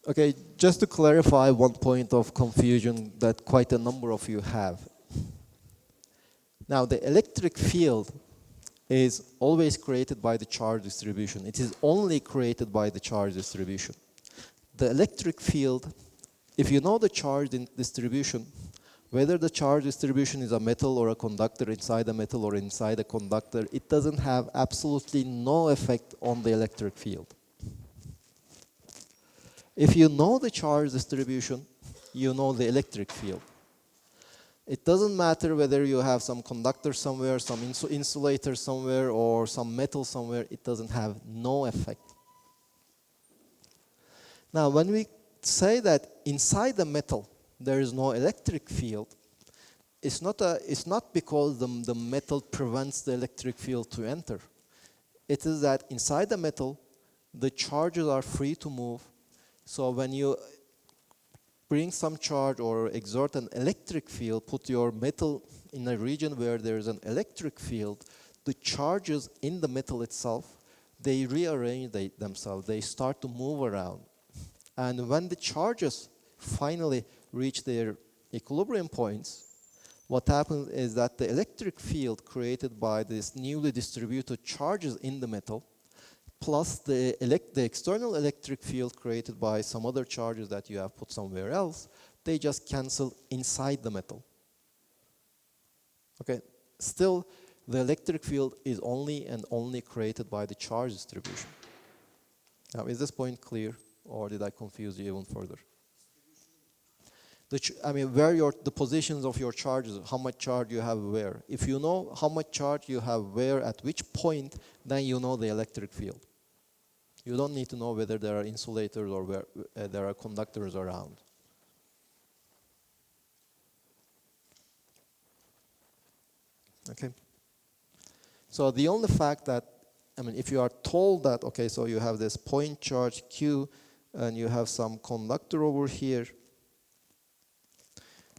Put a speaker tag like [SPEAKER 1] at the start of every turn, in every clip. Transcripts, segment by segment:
[SPEAKER 1] Okay, just to clarify one point of confusion that quite a number of you have. Now, the electric field is always created by the charge distribution. It is only created by the charge distribution. The electric field, if you know the charge distribution, whether the charge distribution is a metal or a conductor inside a metal or inside a conductor, it doesn't have absolutely no effect on the electric field. If you know the charge distribution, you know the electric field. It doesn't matter whether you have some conductor somewhere, some insulator somewhere, or some metal somewhere, it doesn't have no effect. Now, when we say that inside the metal there is no electric field, it's not because the metal prevents the electric field to enter. It is that inside the metal, the charges are free to move. So when you bring some charge or exert an electric field, put your metal in a region where there is an electric field, the charges in the metal itself, they rearrange themselves. They start to move around. And when the charges finally reach their equilibrium points, what happens is that the electric field created by these newly distributed charges in the metal plus the external electric field created by some other charges that you have put somewhere else, they just cancel inside the metal. Okay, still the electric field is only and only created by the charge distribution. Now, is this point clear, or did I confuse you even further? I mean, where the positions of your charges, how much charge you have where. If you know how much charge you have where at which point, then you know the electric field. You don't need to know whether there are insulators or where there are conductors around. Okay. So the only fact that, I mean, if you are told that, okay, so you have this point charge Q and you have some conductor over here,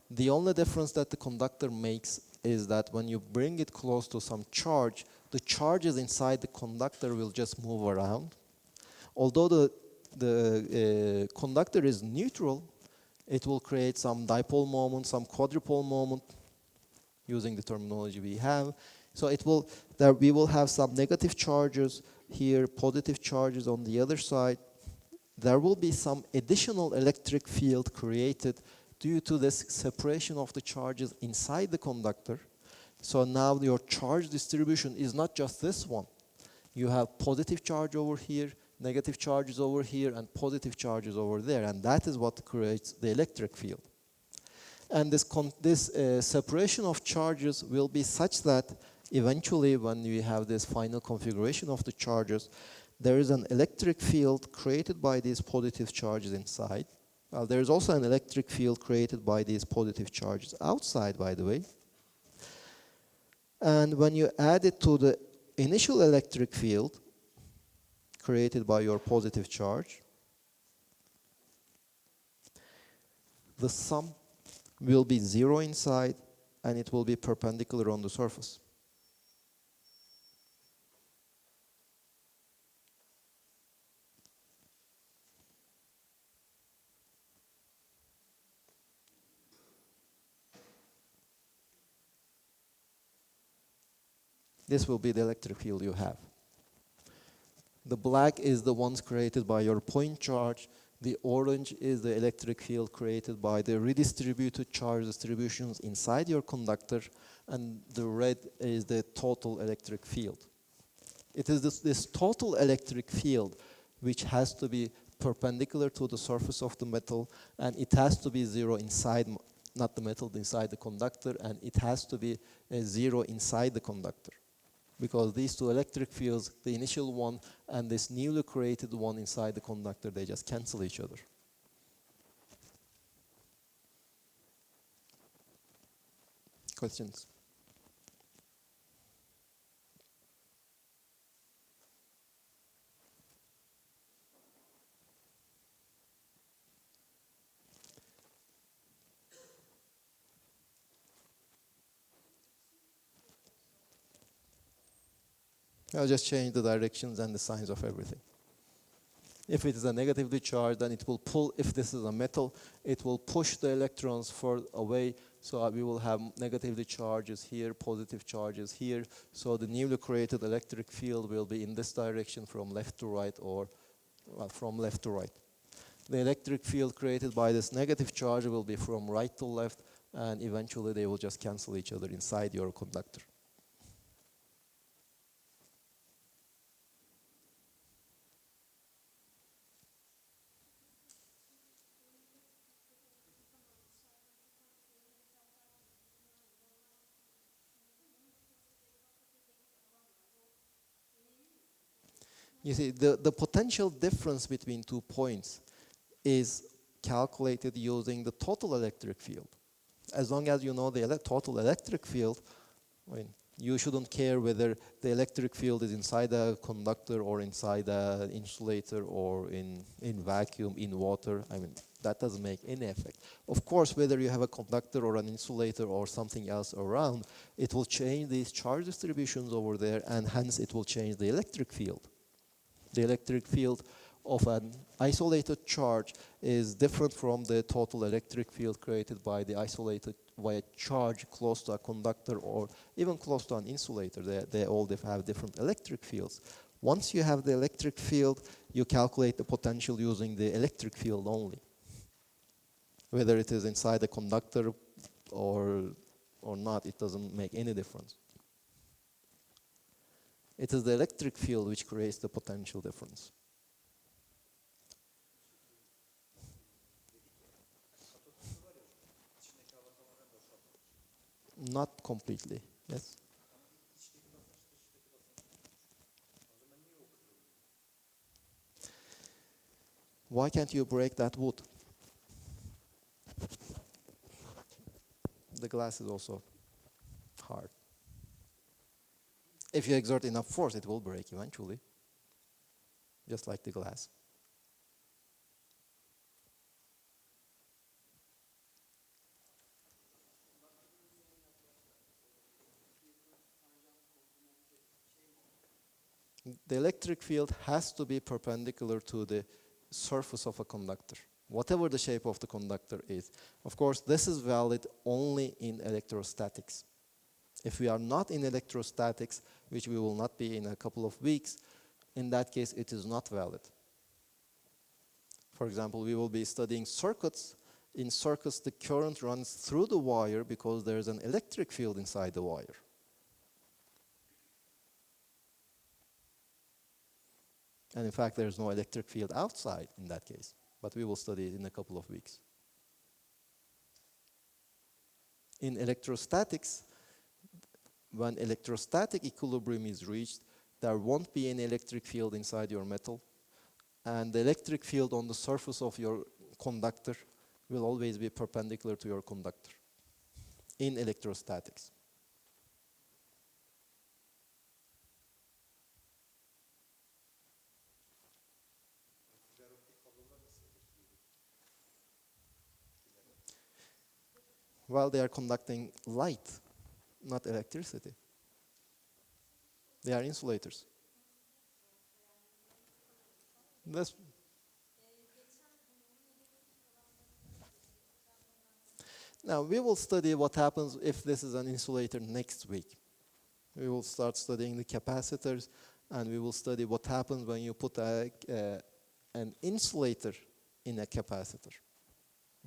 [SPEAKER 1] the only difference that the conductor makes is that when you bring it close to some charge, the charges inside the conductor will just move around. Although the conductor is neutral, it will create some dipole moment, some quadrupole moment, using the terminology we have. So we will have some negative charges here, positive charges on the other side. There will be some additional electric field created due to this separation of the charges inside the conductor. So now your charge distribution is not just this one. You have positive charge over here, negative charges over here, and positive charges over there. And that is what creates the electric field. And this separation of charges will be such that eventually when we have this final configuration of the charges, there is an electric field created by these positive charges inside. There is also an electric field created by these positive charges outside, by the way. And when you add it to the initial electric field created by your positive charge, the sum will be zero inside and it will be perpendicular on the surface. This will be the electric field you have. The black is the ones created by your point charge. The orange is the electric field created by the redistributed charge distributions inside your conductor. And the red is the total electric field. It is this total electric field which has to be perpendicular to the surface of the metal, and it has to be zero inside, not the metal, inside the conductor, and it has to be zero inside the conductor. Because these two electric fields, the initial one and this newly created one inside the conductor, they just cancel each other. Questions? I'll just change the directions and the signs of everything. If it is a negatively charged, then it will pull, if this is a metal, it will push the electrons further away. So we will have negatively charges here, positive charges here. So the newly created electric field will be in this direction from left to right, or well, from left to right. The electric field created by this negative charge will be from right to left, and eventually they will just cancel each other inside your conductor. You see, the potential difference between 2 points is calculated using the total electric field. As long as you know the total electric field, I mean, you shouldn't care whether the electric field is inside a conductor or inside an insulator or in vacuum, in water. I mean, that doesn't make any effect. Of course, whether you have a conductor or an insulator or something else around, it will change these charge distributions over there, and hence it will change the electric field. The electric field of an isolated charge is different from the total electric field created by the isolated by a charge close to a conductor or even close to an insulator. They all have different electric fields. Once you have the electric field, you calculate the potential using the electric field only. Whether it is inside the conductor or not, it doesn't make any difference. It is the electric field which creates the potential difference. Not completely, yes. Why can't you break that wood? The glass is also hard. If you exert enough force, it will break eventually, just like the glass. The electric field has to be perpendicular to the surface of a conductor, whatever the shape of the conductor is. Of course, this is valid only in electrostatics. If we are not in electrostatics, which we will not be in a couple of weeks, in that case, it is not valid. For example, we will be studying circuits. In circuits, the current runs through the wire because there is an electric field inside the wire. And in fact, there is no electric field outside in that case. But we will study it in a couple of weeks. In electrostatics, when electrostatic equilibrium is reached, there won't be any electric field inside your metal. And the electric field on the surface of your conductor will always be perpendicular to your conductor in electrostatics. Well, they are conducting light, not electricity. They are insulators. Now, we will study what happens if this is an insulator next week. We will start studying the capacitors, and we will study what happens when you put an insulator in a capacitor.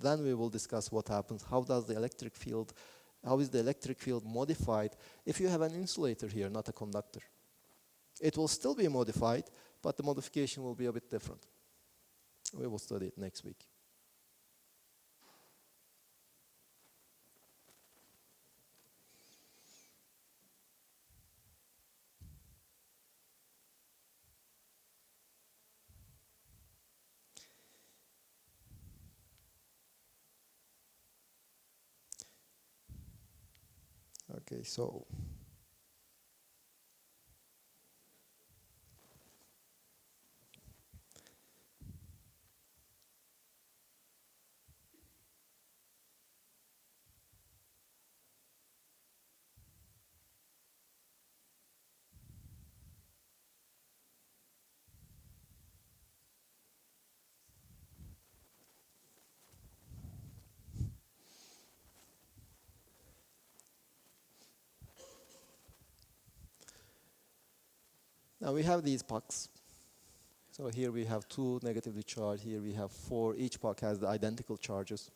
[SPEAKER 1] Then we will discuss what happens, how is the electric field modified if you have an insulator here, not a conductor. It will still be modified, but the modification will be a bit different. We will study it next week. Okay, so Now we have these pucks. So here we have 2 negatively charged, here we have 4. Each puck has the identical charges.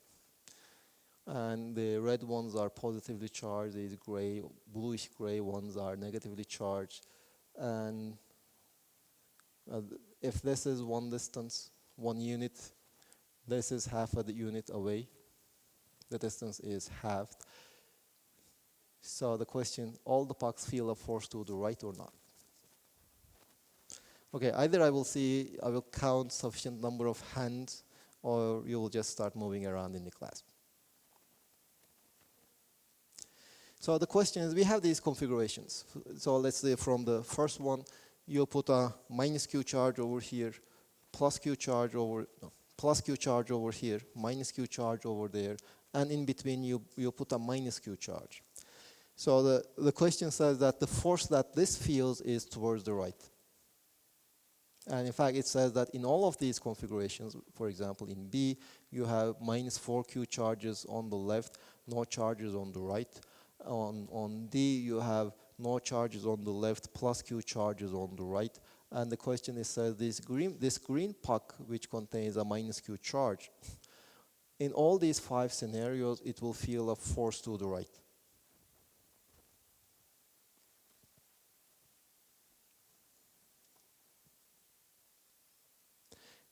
[SPEAKER 1] And the red ones are positively charged, these gray, bluish gray ones are negatively charged. And if this is one distance, 1 unit, this is half of the unit away. The distance is halved. So the question, all the pucks feel a force to the right or not? Okay, either I will count sufficient number of hands, or you will just start moving around in the class. So the question is, we have these configurations. So let's say from the first one, you put a minus Q charge over here, plus Q charge over, no, plus Q charge over here, minus Q charge over there, and in between you put a minus Q charge. So the question says that the force that this feels is towards the right. And in fact, it says that in all of these configurations, for example, in B, you have minus 4Q charges on the left, no charges on the right. On D, you have no charges on the left, plus Q charges on the right. And the question is, says this green puck, which contains a minus Q charge, in all these 5 scenarios, it will feel a force to the right.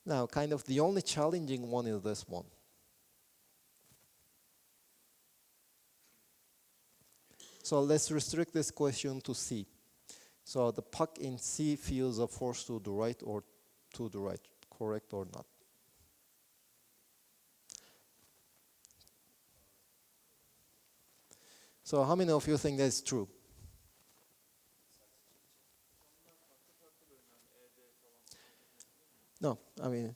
[SPEAKER 1] Now, kind of the only challenging one is this one. So let's restrict this question to C. So the puck in C feels a force to the right or to the right, correct or not? So how many of you think that's true? No, I mean,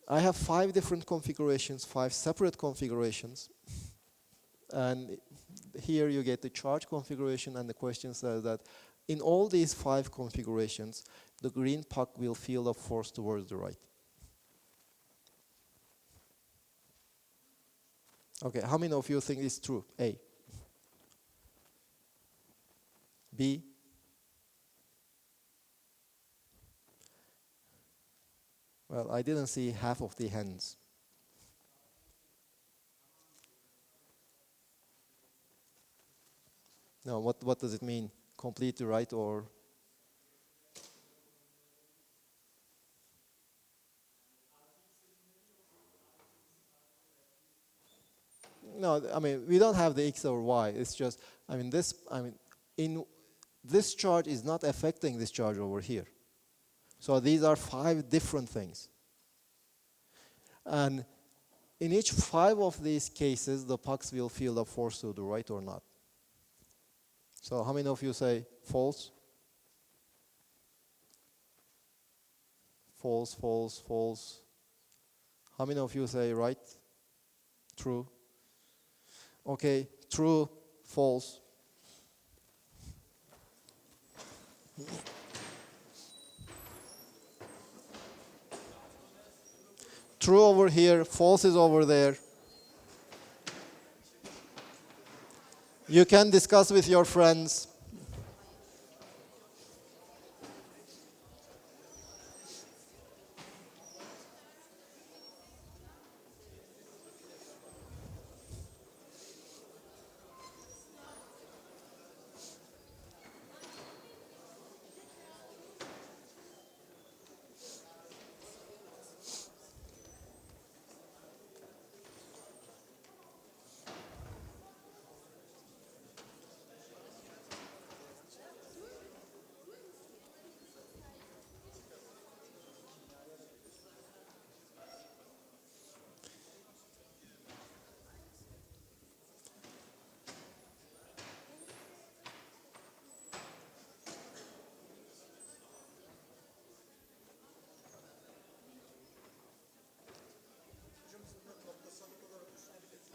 [SPEAKER 1] I have 5 different configurations, 5 separate configurations. And here you get the charge configuration, and the question says that in all these 5 configurations, the green puck will feel a force towards the right. Okay, how many of you think it's true? A. B. Well, I didn't see half of the hands. No, what does it mean? Completely right or? No, I mean, we don't have the X or Y. It's just, in this charge is not affecting this charge over here. So these are 5 different things. And in each 5 of these cases, the pucks will feel a force to the right or not. So how many of you say false? False, false, false. How many of you say right? True. Okay, true, false. True over here, false is over there. You can discuss with your friends.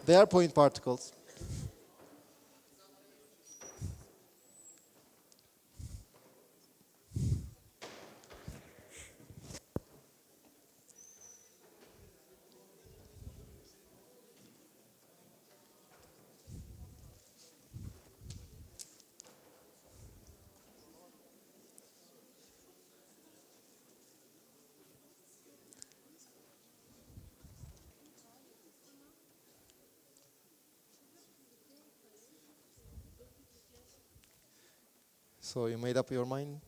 [SPEAKER 1] They are point particles. So you made up your mind?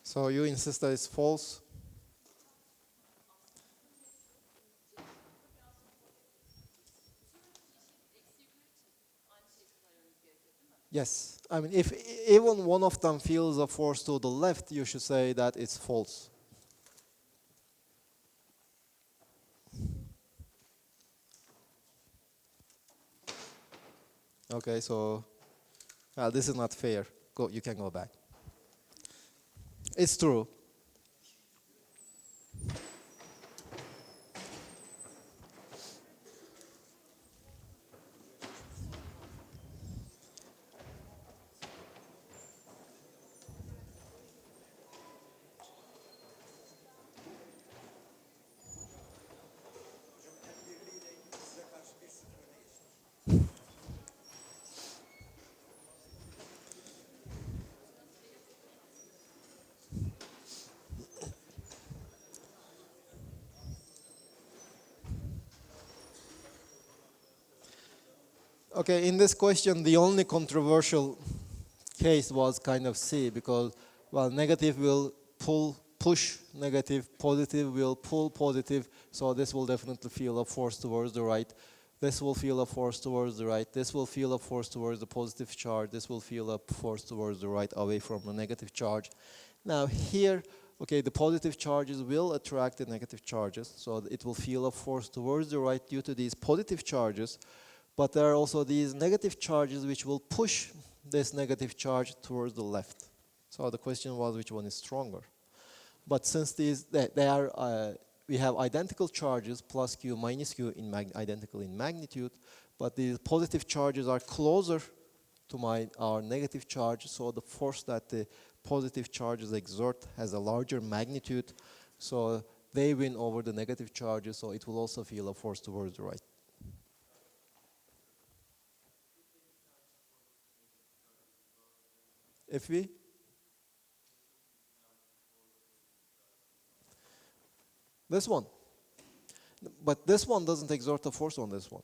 [SPEAKER 1] So you insist that it's false? Yes. I mean, if even one of them feels a force to the left, you should say that it's false. Okay, so this is not fair. Go, you can go back. It's true. Okay, in this question, the only controversial case was kind of C because, well, negative will push negative, positive will pull positive, so this will definitely feel a force towards the right. This will feel a force towards the right. This will feel a force towards the positive charge. This will feel a force towards the right away from the negative charge. Now here, okay, the positive charges will attract the negative charges, so it will feel a force towards the right due to these positive charges. But there are also these negative charges which will push this negative charge towards the left. So the question was which one is stronger. But since we have identical charges, plus q minus q, identical in magnitude, but the positive charges are closer to our negative charge, so the force that the positive charges exert has a larger magnitude, so they win over the negative charges, so it will also feel a force towards the right. If we? This one. But this one doesn't exert a force on this one.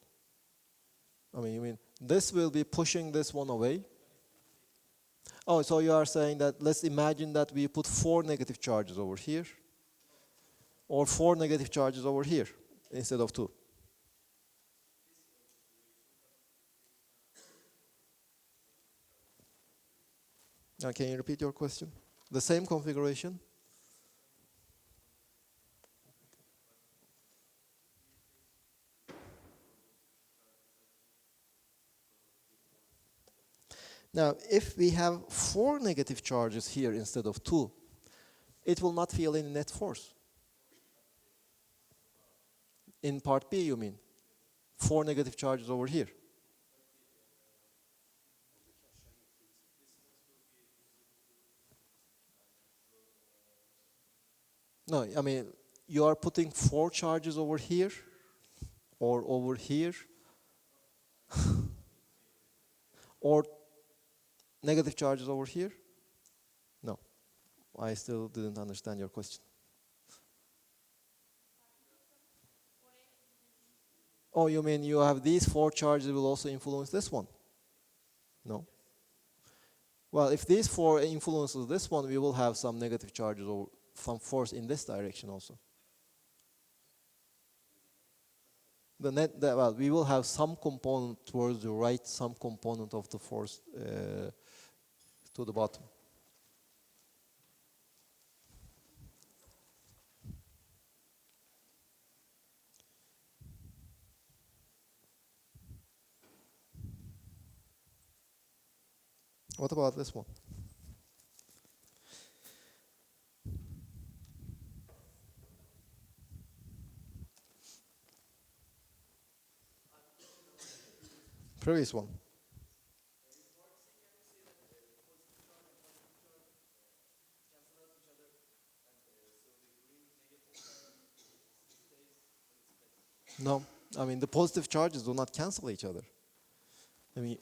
[SPEAKER 1] I mean, you mean this will be pushing this one away? Oh, so you are saying that let's imagine that we put 4 negative charges over here, or 4 negative charges over here instead of 2. Now, can you repeat your question? The same configuration? Now, if we have 4 negative charges here instead of 2, it will not feel any net force. In part B, you mean? 4 negative charges over here. No, I mean, you are putting 4 charges over here, or over here, or negative charges over here? No, I still didn't understand your question. Oh, you mean you have these 4 charges will also influence this one? No. Well, if these 4 influences this one, we will have some negative charges or some force in this direction also. Well, we will have some component towards the right, some component of the force to the bottom. What about this one? Previous one. No, I mean the positive charges do not cancel each other. I mean,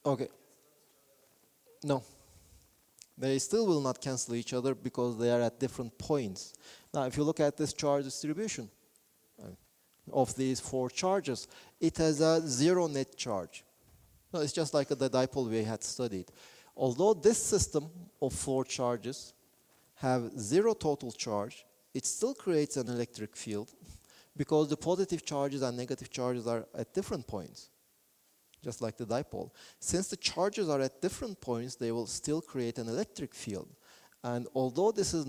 [SPEAKER 1] okay. No. They still will not cancel each other because they are at different points. Now, if you look at this charge distribution of these 4 charges, it has a 0 net charge. No, it's just like the dipole we had studied. Although this system of 4 charges have 0 total charge, it still creates an electric field because the positive charges and negative charges are at different points, just like the dipole. Since the charges are at different points, they will still create an electric field. And although this is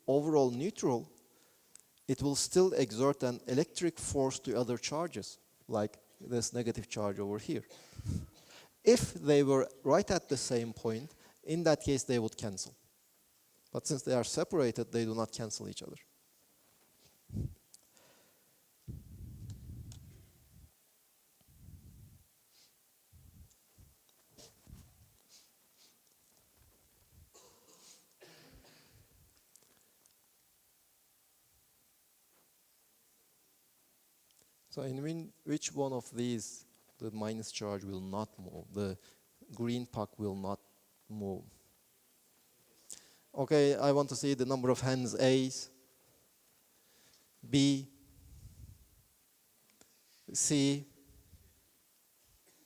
[SPEAKER 1] overall neutral, it will still exert an electric force to other charges, like this negative charge over here. If they were right at the same point, in that case they would cancel. But since they are separated, they do not cancel each other. So in which one of these the minus charge will not move? The green puck will not move. Okay, I want to see the number of hands. A's, B, C.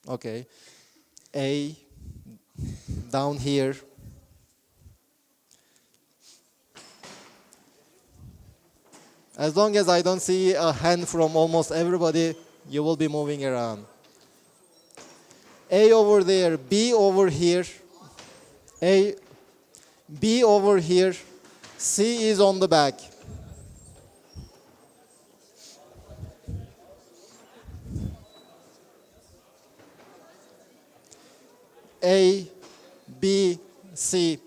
[SPEAKER 1] Okay, A, down here. As long as I don't see a hand from almost everybody, you will be moving around. A over there, B over here, A, B over here, C is on the back. A, B, C.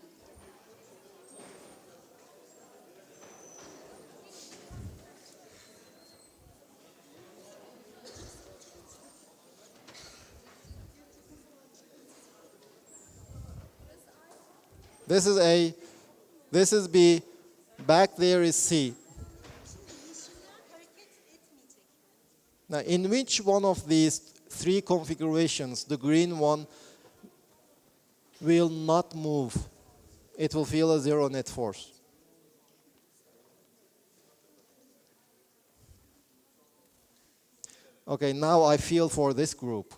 [SPEAKER 1] This is A, this is B, back there is C. Now, in which one of these 3 configurations, the green one will not move? It will feel a 0 net force. Okay, now I feel for this group.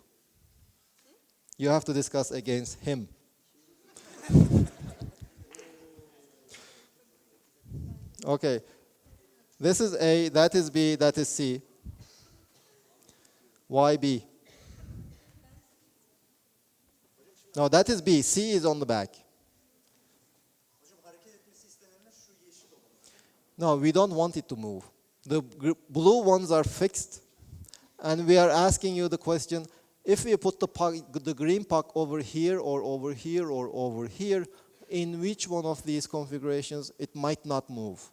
[SPEAKER 1] You have to discuss against him. Okay, this is A, that is B, that is C. Why B? No, that is B. C is on the back. No, we don't want it to move. The blue ones are fixed, and we are asking you the question, if we put the green puck over here or over here or over here, in which one of these configurations it might not move?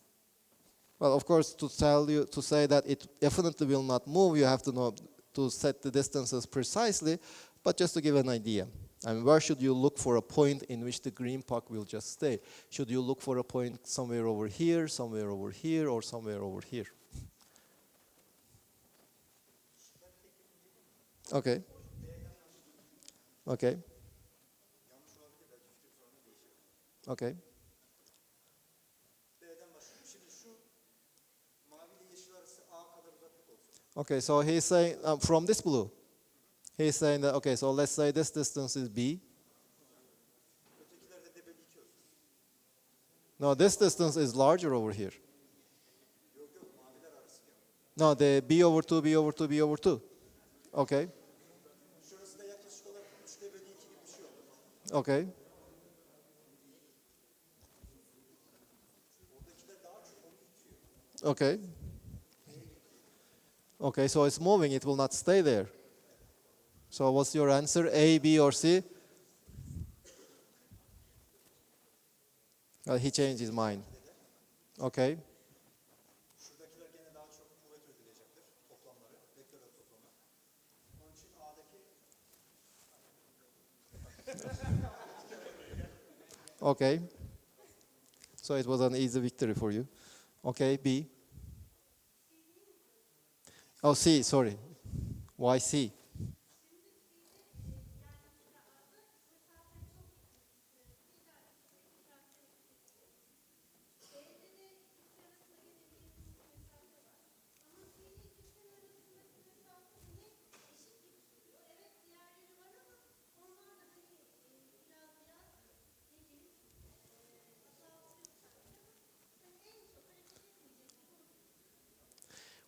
[SPEAKER 1] Well, of course, to say that it definitely will not move, you have to know to set the distances precisely, but just to give an idea. I mean, where should you look for a point in which the green puck will just stay? Should you look for a point somewhere over here, or somewhere over here? Okay. Okay. Okay. Okay, so he's saying from this blue, he's saying that, okay, so let's say this distance is B. No, this distance is larger over here. No, the B over 2, B over 2, B over 2. Okay. Okay. Okay. Okay, so it's moving, it will not stay there. So what's your answer, A, B, or C? He changed his mind. Okay. Okay. So it was an easy victory for you. Okay, B. Oh, C, sorry. Why C?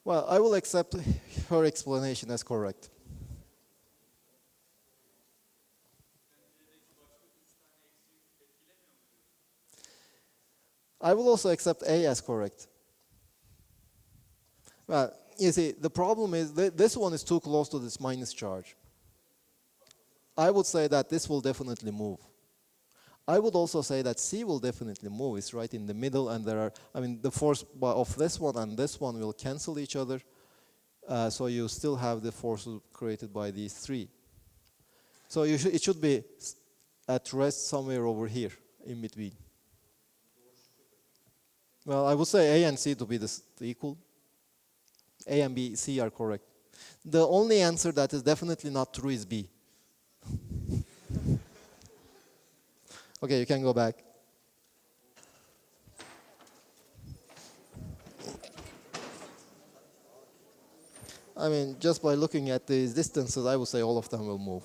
[SPEAKER 1] Well, I will accept her explanation as correct. I will also accept A as correct. Well, you see, the problem is this one is too close to this minus charge. I would say that this will definitely move. I would also say that C will definitely move. It's right in the middle, and there are, I mean, the force of this one and this one will cancel each other. So you still have the forces created by these three. So it should be at rest somewhere over here in between. Well, I would say A and C to be equal. A and B, C are correct. The only answer that is definitely not true is B. Okay, you can go back. I mean, just by looking at these distances, I would say all of them will move.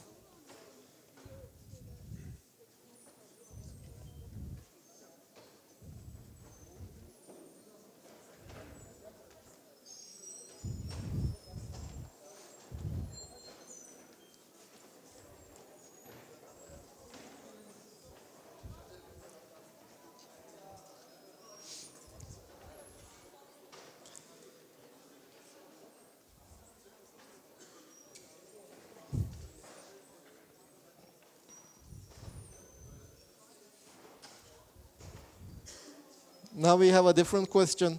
[SPEAKER 1] Now we have a different question.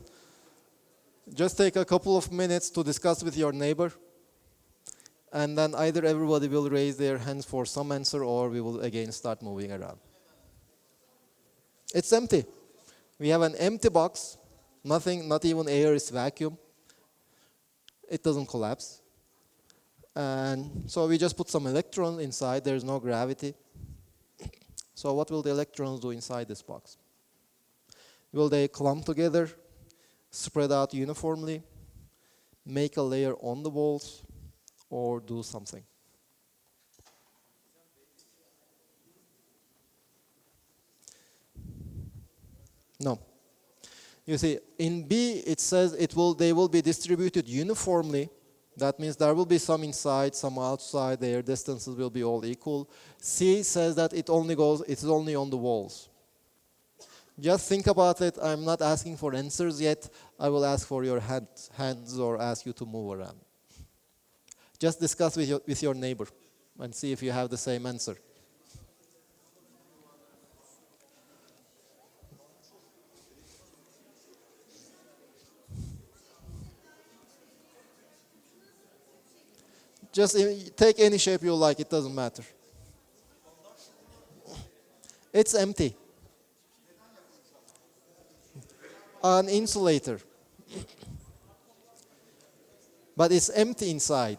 [SPEAKER 1] Just take a couple of minutes to discuss with your neighbor. And then either everybody will raise their hands for some answer, or we will again start moving around. It's empty. We have an empty box. Nothing, not even air, is vacuum. It doesn't collapse. And so we just put some electrons inside. There's no gravity. So what will the electrons do inside this box? Will they clump together, spread out uniformly, make a layer on the walls, or do something? No. You see, in B it says they will be distributed uniformly. That means there will be some inside, some outside. Their distances will be all equal. C says that it's only on the walls. Just think about it. I'm not asking for answers yet. I will ask for your hands or ask you to move around. Just discuss with your neighbor and see if you have the same answer. Just take any shape you like. It doesn't matter. It's empty. An insulator. But it's empty inside.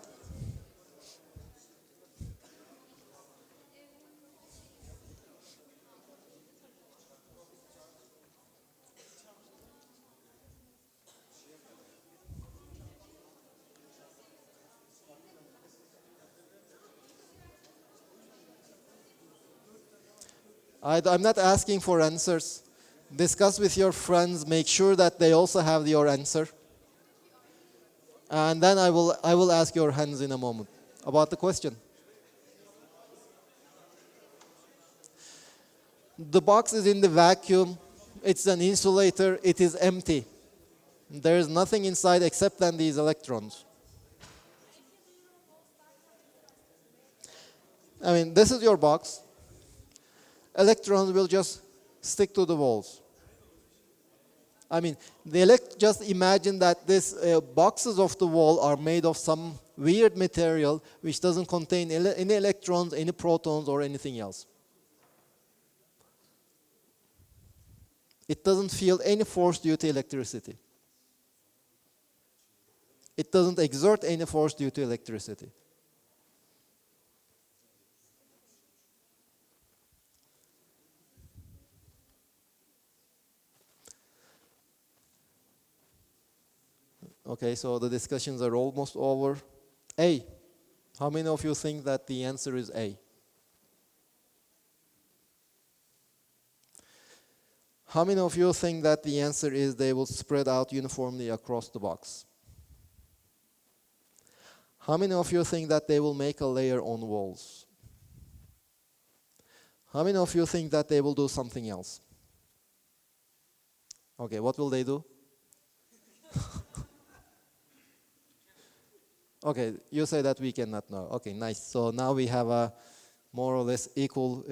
[SPEAKER 1] I'm not asking for answers. Discuss with your friends. Make sure that they also have your answer. And then I will ask your hands in a moment about the question. The box is in the vacuum. It's an insulator. It is empty. There is nothing inside except then these electrons. I mean, this is your box. Electrons will just stick to the walls. I mean, just imagine that these boxes of the wall are made of some weird material which doesn't contain any electrons, any protons, or anything else. It doesn't feel any force due to electricity. It doesn't exert any force due to electricity. Okay, so the discussions are almost over. A. How many of you think that the answer is A? How many of you think that the answer is they will spread out uniformly across the box? How many of you think that they will make a layer on walls? How many of you think that they will do something else? Okay, what will they do? Okay, you say that we cannot know. Okay, nice. So now we have a more or less equal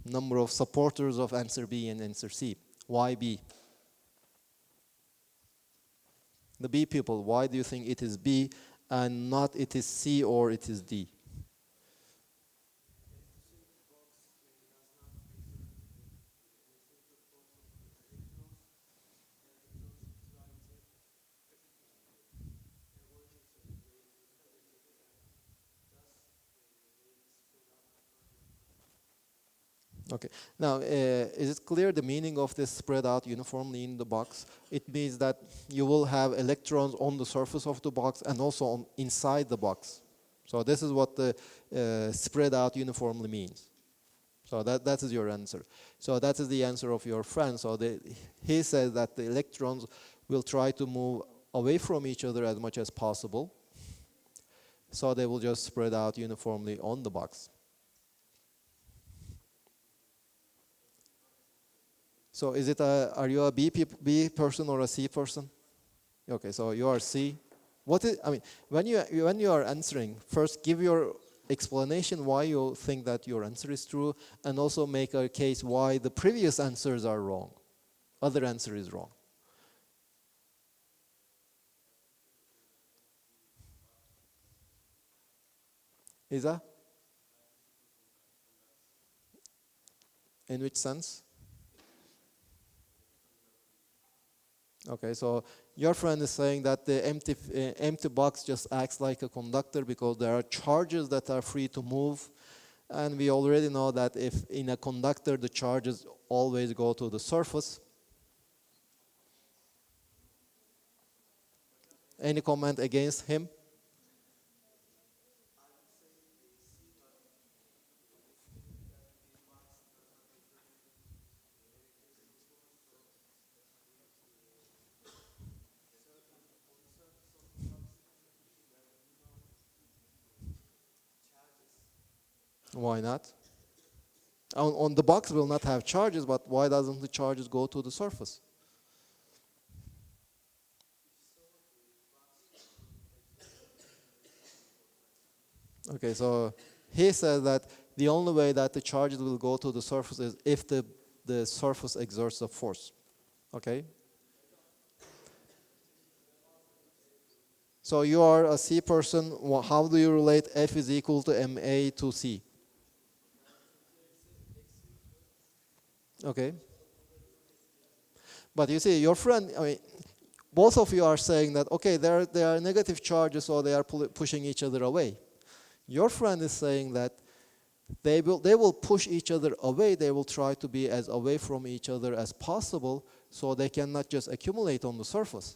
[SPEAKER 1] number of supporters of answer B and answer C. Why B? The B people, why do you think it is B and not it is C or it is D? Okay. Now, is it clear the meaning of this spread out uniformly in the box? It means that you will have electrons on the surface of the box and also inside the box. So this is what the spread out uniformly means. So that is your answer. So that is the answer of your friend. So he says that the electrons will try to move away from each other as much as possible. So they will just spread out uniformly on the box. So is it are you a B person or a C person? Okay, so you are C. When you are answering, first give your explanation why you think that your answer is true, and also make a case why the previous answers are wrong. Other answer is wrong. Isa? In which sense? Okay, so your friend is saying that the empty box just acts like a conductor because there are charges that are free to move. And we already know that if in a conductor the charges always go to the surface. Any comment against him? Why not? On the box will not have charges, but why doesn't the charges go to the surface? Okay, so he says that the only way that the charges will go to the surface is if the surface exerts a force. Okay? So you are a C person. How do you relate F is equal to MA to C? Okay. But you see, your friend, both of you are saying that, okay, there are negative charges, so they are pushing each other away. Your friend is saying that they will push each other away. They will try to be as away from each other as possible, so they cannot just accumulate on the surface.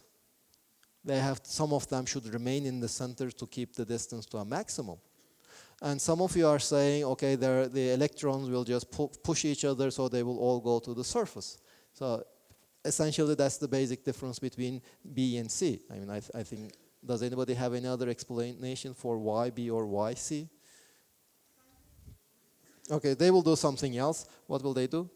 [SPEAKER 1] Some of them should remain in the center to keep the distance to a maximum. And some of you are saying, okay, the electrons will just push each other, so they will all go to the surface. So essentially, that's the basic difference between B and C. I think, does anybody have any other explanation for why B or why C? Okay, they will do something else. What will they do?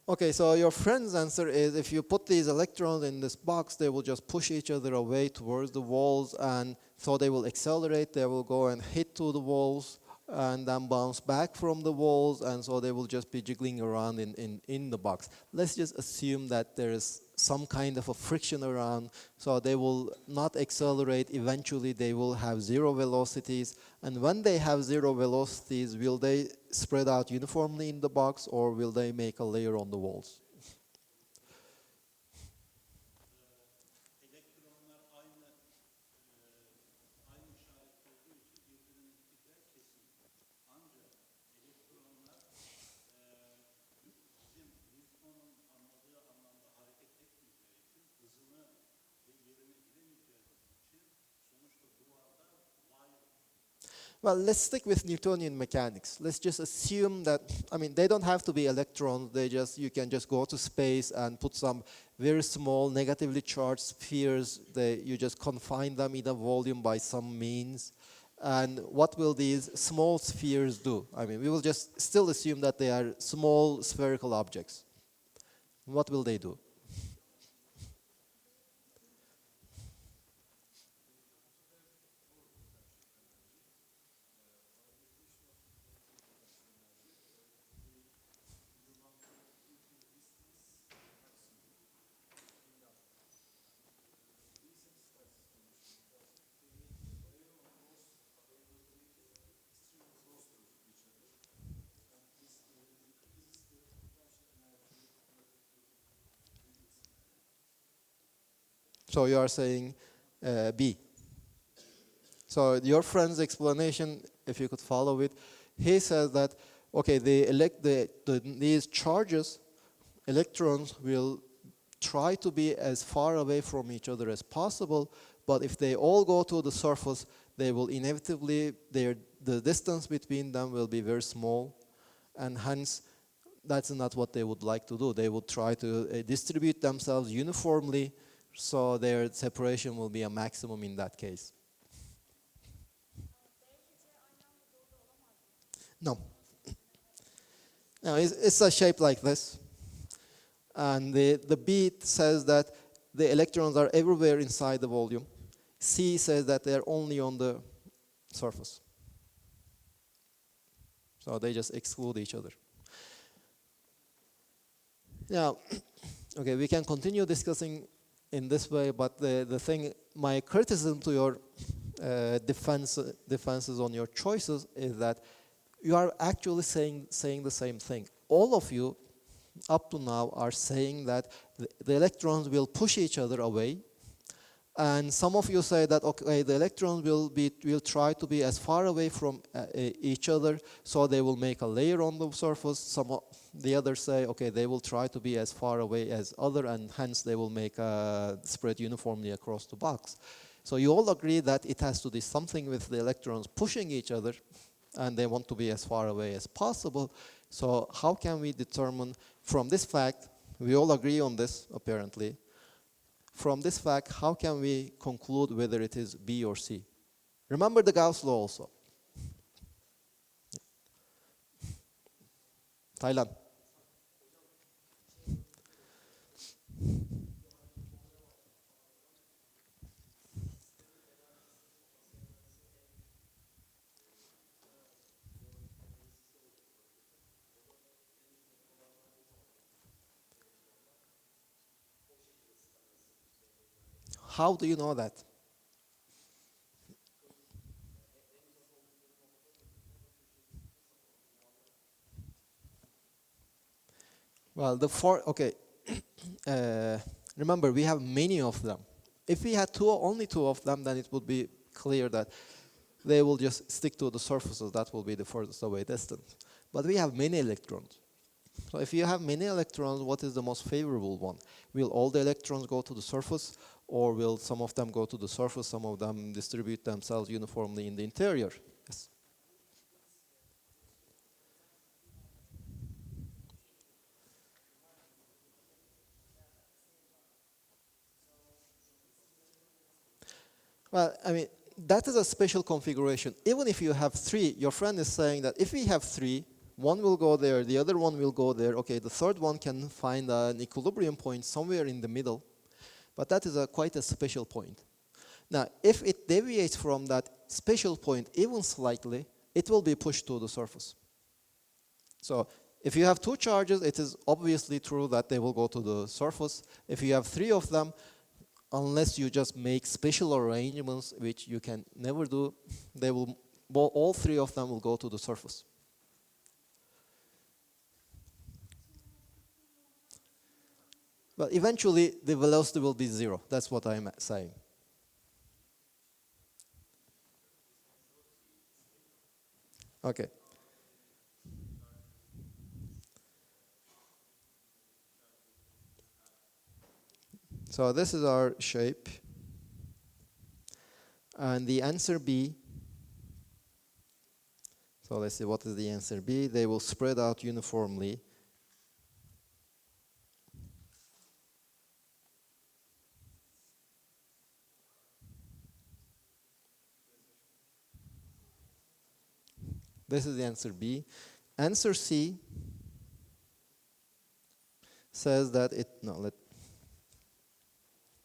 [SPEAKER 1] Okay, so your friend's answer is if you put these electrons in this box, they will just push each other away towards the walls, and so they will accelerate, they will go and hit to the walls, and then bounce back from the walls, and so they will just be jiggling around in the box. Let's just assume that there is some kind of a friction around, so they will not accelerate. Eventually, they will have zero velocities, and when they have zero velocities, will they spread out uniformly in the box, or will they make a layer on the walls? Well, let's stick with Newtonian mechanics. Let's just assume that, I mean, they don't have to be electrons. You can just go to space and put some very small negatively charged spheres. You just confine them in a volume by some means. And what will these small spheres do? I mean, we will just still assume that they are small spherical objects. What will they do? So you are saying B. So your friend's explanation, if you could follow it, he says that, okay, these charges, electrons will try to be as far away from each other as possible, but if they all go to the surface, they will inevitably, the distance between them will be very small, and hence that's not what they would like to do. They would try to distribute themselves uniformly, so their separation will be a maximum in that case. No. No, it's a shape like this. And the B says that the electrons are everywhere inside the volume. C says that they're only on the surface. So they just exclude each other. Now, okay, we can continue discussing in this way, but the thing, my criticism to your defenses on your choices is that you are actually saying the same thing. All of you, up to now, are saying that the electrons will push each other away, and some of you say that, okay, the electrons will try to be as far away from each other, so they will make a layer on the surface. The others say, okay, they will try to be as far away as other, and hence they will make a spread uniformly across the box. So you all agree that it has to do something with the electrons pushing each other, and they want to be as far away as possible. So how can we determine from this fact, we all agree on this apparently, from this fact, how can we conclude whether it is B or C? Remember the Gauss Law also. Thailand. How do you know that? Well, okay. Remember, we have many of them. If we had only two of them, then it would be clear that they will just stick to the surfaces. That will be the furthest away distance. But we have many electrons. So if you have many electrons, what is the most favorable one? Will all the electrons go to the surface, or will some of them go to the surface, some of them distribute themselves uniformly in the interior? Yes. Well, I mean, that is a special configuration. Even if you have three, your friend is saying that if we have three, one will go there, the other one will go there. Okay, the third one can find an equilibrium point somewhere in the middle. But that is quite a special point. Now, if it deviates from that special point even slightly, it will be pushed to the surface. So if you have two charges, it is obviously true that they will go to the surface. If you have three of them, unless you just make special arrangements, which you can never do, all three of them will go to the surface. But eventually, the velocity will be zero. That's what I'm saying. Okay. So this is our shape. And the answer B So let's see, what is the answer B? They will spread out uniformly. This is the answer B. Answer C says that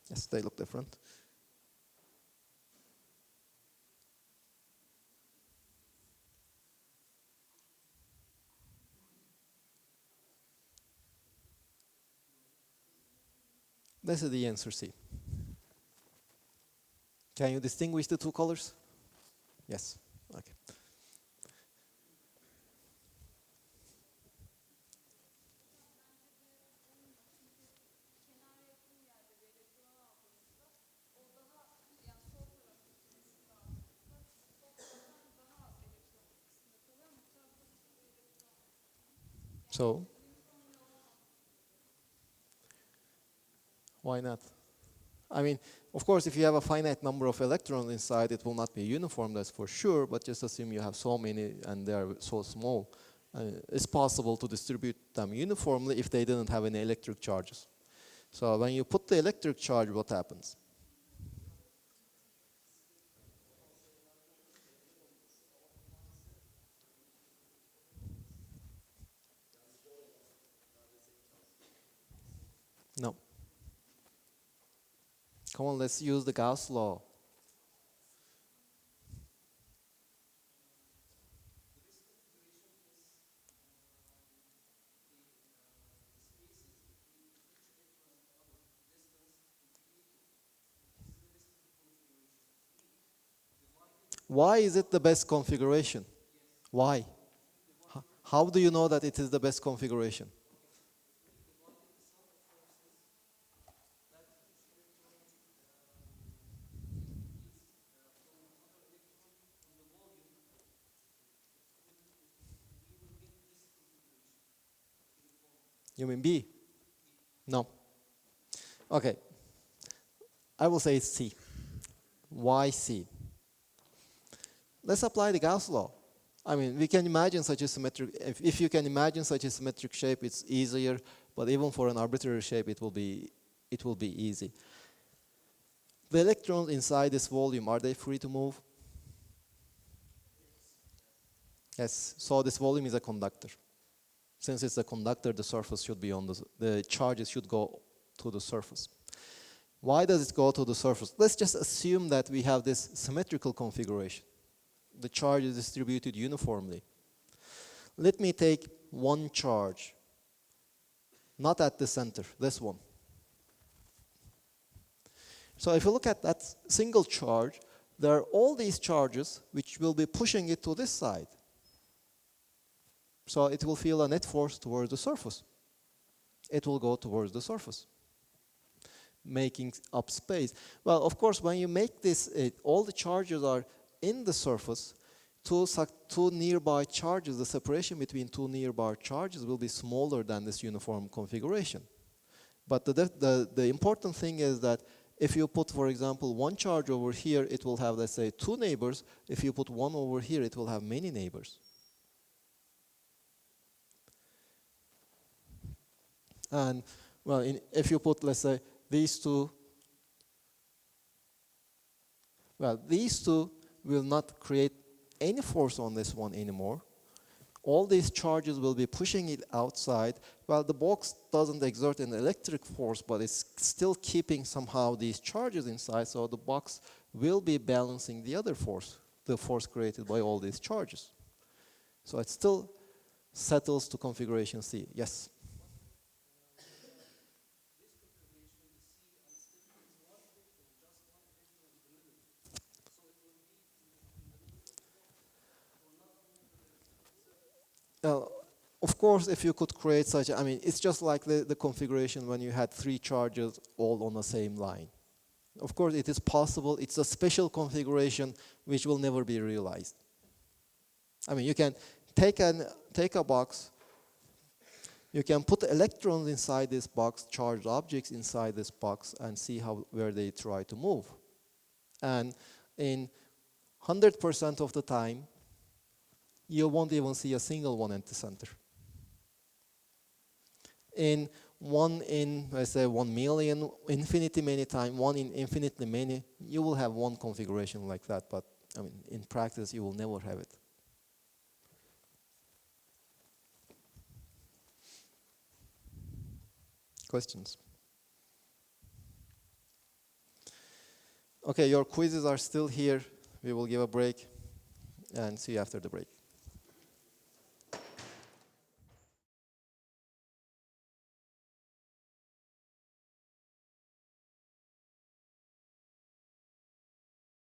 [SPEAKER 1] yes, they look different. This is the answer C. Can you distinguish the two colors? Yes. Okay. So, why not? I mean, of course, if you have a finite number of electrons inside, it will not be uniform, that's for sure, but just assume you have so many and they are so small. It's possible to distribute them uniformly if they didn't have any electric charges. So when you put the electric charge, what happens? No. Come on, let's use the Gauss law. Why is it the best configuration? Why? How do you know that it is the best configuration? You mean B? No. Okay. I will say it's C. Why C? Let's apply the Gauss law. I mean, we can imagine such a symmetric, if you can imagine such a symmetric shape, it's easier, but even for an arbitrary shape, it will be easy. The electrons inside this volume, are they free to move? Yes, so this volume is a conductor. Since it's a conductor, the surface should be on the charges should go to the surface. Why does it go to the surface? Let's just assume that we have this symmetrical configuration. The charge is distributed uniformly. Let me take one charge, not at the center, this one. So if you look at that single charge, there are all these charges which will be pushing it to this side. So it will feel a net force towards the surface. It will go towards the surface, making up space. Well, of course, when you make this, all the charges are in the surface. Two nearby charges, the separation between two nearby charges will be smaller than this uniform configuration. But the important thing is that if you put, for example, one charge over here, it will have, let's say, two neighbors. If you put one over here, it will have many neighbors. And, well, if you put, let's say, these two, well, these two will not create any force on this one anymore. All these charges will be pushing it outside. Well, the box doesn't exert an electric force, but it's still keeping somehow these charges inside, so the box will be balancing the other force, the force created by all these charges. So it still settles to configuration C. Yes? Of course, if you could create such, I mean, it's just like the configuration when you had three charges all on the same line. Of course, it is possible. It's a special configuration which will never be realized. I mean, you can take a box, you can put electrons inside this box, charged objects inside this box, and see where they try to move. And in 100% of the time, you won't even see a single one at the center. In 1 in, let's say, 1 million, infinity many times, 1 in infinitely many, you will have one configuration like that, but I mean, in practice, you will never have it. Questions? Okay, your quizzes are still here. We will give a break and see you after the break.